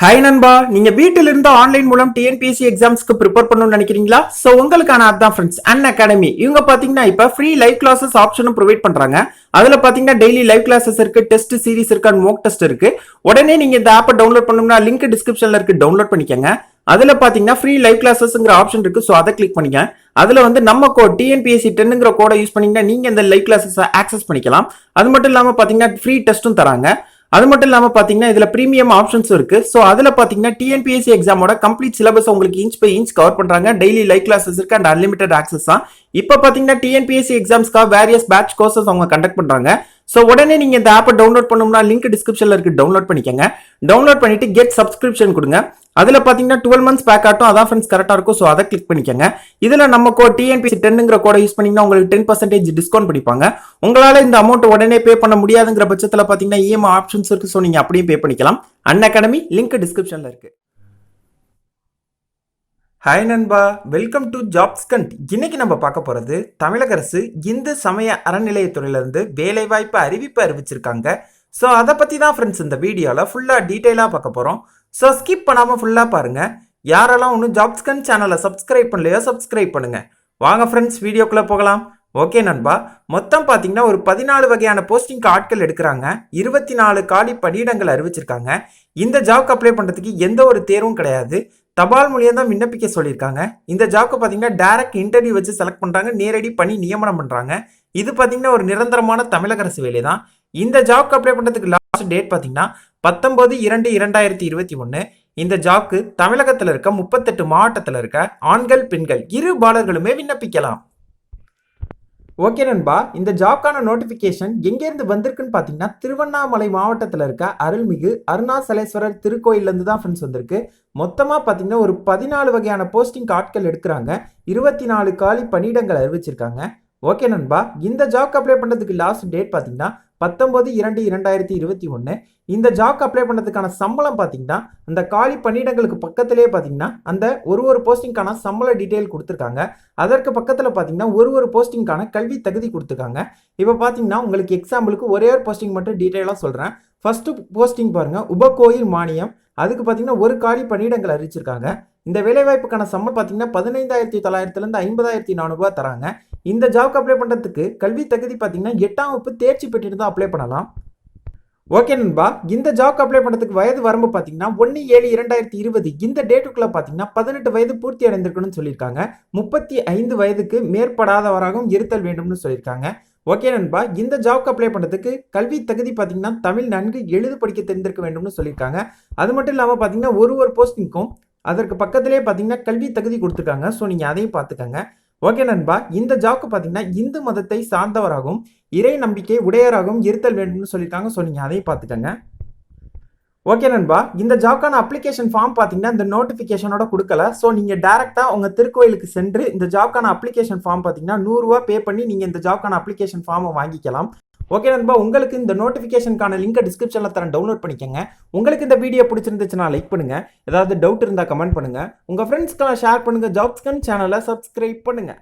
Hi நண்பா, நீங்க வீட்டில இருந்து ஆன்லைன் மூலம் டிஎன்பிஎஸ்சி எக்ஸாம்ஸ்க்கு ப்ரிப்பேர் பண்ணணும்னு நினைக்கிறீங்களா? சோ உங்களுக்கான அதான் ஃப்ரெண்ட்ஸ் அன் அகாடமி. இவங்க பாத்தீங்கன்னா இப்ப ஃப்ரீ லைவ் கிளாஸஸ் ஆப்ஷனும் ப்ரொவைட் பண்றாங்க. அதுல பாத்தீங்கன்னா டெய்லி லைவ் கிளாஸஸ் இருக்கு, டெஸ்ட் சீரிஸ் இருக்கு, அண்ட் மோக் டெஸ்ட் இருக்கு. உடனே நீங்க இந்த ஆப்பை டவுன்லோட் பண்ணணும்னா லிங்க் டிஸ்கிரிப்ஷன்ல இருக்கு, டவுன்லோட் பண்ணிக்கங்க. அதுல பாத்தீங்கன்னா ஃப்ரீ லைவ் கிளாஸஸ்ங்கிற ஆப்ஷன் இருக்கு, சோ அதை கிளிக் பண்ணிக்க. அதுல வந்து நம்ம கோட் டிஎன்பிஎஸ்சி 10ங்கிற கோடை யூஸ் பண்ணீங்கன்னா நீங்க இந்த லைவ் கிளாஸஸ் ஆக்சஸ் பண்ணிக்கலாம். அது மட்டும் இல்லாம பாத்தீங்கன்னா ஃப்ரீ டெஸ்ட்டும் தராங்க. அது மட்டும் இல்லாம பாத்தீங்கன்னா இதுல பிரீமியம் ஆப்ஷன்ஸ் இருக்கு. சோ அதுல பாத்தீங்கன்னா டிஎன்பிஎஸ்சி எக்ஸாமோட கம்ப்ளீட் சிலபஸ் உங்களுக்கு இன்ச் பை இன்ச் கவர் பண்றாங்க. டெய்லி லைவ் கிளாஸஸ் இருக்கு அண்ட் அன்லிமிட்டட் ஆக்சஸ் தான். இப்ப பாத்தீங்கன்னா டிஎன்பிஎஸ்சி எக்ஸாம்ஸ்க்காக வேரியஸ் பேட்ச் கோர்சஸ் அவங்க கண்டக்ட் பண்றாங்க. சோ உடனே நீங்க இந்த ஆப்பை டவுன்லோட் பண்ணணும்னா லிங்க் டிஸ்கிரிப்ஷன்ல இருக்கு, டவுன்லோட் பண்ணிக்கங்க. டவுன்லோட் பண்ணிட்டு கெட் சப்ஸ்கிரிப்ஷன் கொடுங்க. அதுல பாத்தீங்கன்னா 12 months பேக் ஆட்டும், அதான் ஃப்ரெண்ட்ஸ் கரெக்டா இருக்கும். சோ அதை கிளிக் பண்ணிக்கங்க. இதுல நம்ம கோட் டிஎன்பிஎஸ்சி 10ங்கிற கோடை யூஸ் பண்ணீங்கன்னா உங்களுக்கு 10% டிஸ்கவுண்ட் பண்ணிப்பாங்க. உங்களால இந்த அமௌண்ட் உடனே பே பண்ண முடியாதுங்கிற பட்சத்துல பாத்தீங்கன்னா இஎம்ஐ ஆப்ஷன்ஸ் இருக்கு. சோ நீங்க அப்படியே பே பண்ணிக்கலாம். அன் அகாடமி லிங்க் டிஸ்கிரிப்ஷன்ல இருக்கு. ஹாய் நண்பா, வெல்கம் டு ஜாப்ஸ் கண்ட். இன்னைக்கு நம்ம பார்க்க போறது தமிழக அரசு இந்து சமய அறநிலையத்துறையிலிருந்து வேலைவாய்ப்பு அறிவிப்பு அறிவிச்சிருக்காங்க. ஸோ அதை பற்றி தான் ஃப்ரெண்ட்ஸ் இந்த வீடியோவில் ஃபுல்லாக டீட்டெயிலாக பார்க்க போகிறோம். ஸோ ஸ்கிப் பண்ணாமல் ஃபுல்லாக பாருங்கள். யாரெல்லாம் ஒன்றும் ஜாப்ஸ் கண்ட் சேனலை சப்ஸ்கிரைப் பண்ணலையோ சப்ஸ்கிரைப் பண்ணுங்க. வாங்க ஃப்ரெண்ட்ஸ் வீடியோக்குள்ளே போகலாம். ஓகே நண்பா, மொத்தம் பார்த்தீங்கன்னா ஒரு 14 வகையான போஸ்டிங்க்கு ஆட்கள் எடுக்கிறாங்க. 24 காலி பணியிடங்கள் அறிவிச்சிருக்காங்க. இந்த ஜாப்க்கு அப்ளை பண்ணுறதுக்கு எந்த ஒரு தேர்வும் கிடையாது. தபால் மூலியம் தான் விண்ணப்பிக்க சொல்லியிருக்காங்க. இந்த ஜாப்க்கு பார்த்தீங்கன்னா டைரக்ட் இன்டர்வியூ வச்சு செலக்ட் பண்ணுறாங்க, நேரடி பணி நியமனம் பண்ணுறாங்க. இது பார்த்தீங்கன்னா ஒரு நிரந்தரமான தமிழக அரசு வேலை தான். இந்த ஜாப்க்கு அப்ளை பண்ணுறதுக்கு லாஸ்ட் டேட் பார்த்தீங்கன்னா 19/2/2021. இந்த ஜாப்க்கு தமிழகத்தில் இருக்க 38 மாவட்டத்தில் இருக்க ஆண்கள் பெண்கள் இரு பாலர்களுமே விண்ணப்பிக்கலாம். ஓகே நண்பா, இந்த ஜாப்கான நோட்டிபிகேஷன் எங்கேருந்து வந்திருக்குன்னு பார்த்தீங்கன்னா திருவண்ணாமலை மாவட்டத்தில் இருக்க அருள்மிகு அருணாசலேஸ்வரர் திருக்கோயிலேருந்து தான் ஃப்ரெண்ட்ஸ் வந்திருக்கு. மொத்தமாக பார்த்தீங்கன்னா ஒரு 14 வகையான போஸ்டிங் ஆட்கள் எடுக்கிறாங்க. 24 காலி பணியிடங்கள் அறிவிச்சிருக்காங்க. ஓகே நண்பா, இந்த ஜாப்க்கு அப்ளை பண்ணுறதுக்கு லாஸ்ட் டேட் பார்த்தீங்கன்னா 19/2/2021. இந்த ஜாப்க்கு அப்ளை பண்ணுறதுக்கான சம்பளம் பார்த்தீங்கன்னா அந்த காலி பணியிடங்களுக்கு பக்கத்திலே பார்த்தீங்கன்னா அந்த ஒரு போஸ்டிங்கான சம்பள டீட்டெயில் கொடுத்துருக்காங்க. அதற்கு பக்கத்தில் பார்த்தீங்கன்னா ஒரு போஸ்டிங்கான கல்வி தகுதி கொடுத்துருக்காங்க. இப்போ பார்த்தீங்கன்னா உங்களுக்கு எக்ஸாம்பிளுக்கு ஒரே ஒரு போஸ்டிங் மட்டும் டீட்டெயிலாக சொல்கிறேன். ஃபர்ஸ்ட் போஸ்டிங் பாருங்க, உபகோயில் மானியம். அதுக்கு பார்த்தீங்கன்னா ஒரு காலி பணியிடங்கள் அறிவிச்சிருக்காங்க. இந்த வேலைவாய்ப்புக்கான சம்பளம் பார்த்தீங்கன்னா 15,900 50,400 தராங்க. இந்த ஜாப்க்கு அப்ளை பண்ணுறதுக்கு கல்வி தகுதி பார்த்தீங்கன்னா 8ஆம் வகுப்பு தேர்ச்சி பெற்றுட்டு தான் அப்ளை பண்ணலாம். ஓகே நண்பா, இந்த ஜாப்க்கு அப்ளை பண்ணுறதுக்கு வயது வரம்பு பார்த்தீங்கன்னா 1/7/2020. இந்த டேட்டுக்குள்ள பார்த்தீங்கன்னா 18 வயது பூர்த்தி அடைந்திருக்கணும்னு சொல்லியிருக்காங்க. 35 வயதுக்கு மேற்படாதவராகவும் இருத்தல் வேண்டும்னு சொல்லியிருக்காங்க. ஓகே நண்பா, இந்த ஜாப்க்கு அப்ளை பண்ணுறதுக்கு கல்வி தகுதி பார்த்தீங்கன்னா தமிழ் நன்கு எழுது படிக்க தெரிந்திருக்க வேண்டும்னு சொல்லியிருக்காங்க. அது மட்டும் இல்லாமல் பார்த்தீங்கன்னா ஒரு போஸ்டிங்க்கும் அதற்கு பக்கத்திலே பார்த்தீங்கன்னா கல்வி தகுதி கொடுத்துருக்காங்க. ஸோ நீங்கள் அதையும் பார்த்துக்கங்க. ஓகே நண்பா, இந்த ஜாப்க்கு பார்த்தீங்கன்னா இந்து மதத்தை சார்ந்தவராகவும் இறை நம்பிக்கை உடையராகவும் இருத்தல் வேண்டும்னு சொல்லியிருக்காங்க. ஸோ நீங்கள் அதையும் பார்த்துக்கங்க. ஓகே நண்பா, இந்த ஜாப்க்கான அப்ளிகேஷன் ஃபார்ம் பார்த்தீங்கன்னா இந்த நோட்டிஃபிகேஷனோட கொடுக்கல. ஸோ நீங்கள் டேரெக்டாக உங்கள் திருக்கோயிலுக்கு சென்று இந்த ஜாப்க்கான அப்ளிகேஷன் ஃபார்ம் பார்த்தீங்கன்னா 100 ரூபா பே பண்ணி நீங்கள் இந்த ஜாப்க்கான அப்ளிகேஷன் ஃபார்மை வாங்கிக்கலாம். ஓகே நண்பா, உங்களுக்கு இந்த நோட்டிஃபிகேஷனுக்கான லிங்கை டிஸ்கிரிப்ஷனில் தரேன், டவுன்லோட் பண்ணிக்கங்க. உங்களுக்கு இந்த வீடியோ பிடிச்சிருந்துச்சுன்னா லைக் பண்ணுங்க. ஏதாவது டவுட் இருந்தால் கமெண்ட் பண்ணுங்க. உங்கள் ஃப்ரெண்ட்ஸ்க்கெல்லாம் ஷேர் பண்ணுங்க. ஜாப்ஸ் கண்ட் சேனலை சப்ஸ்கிரைப் பண்ணுங்க.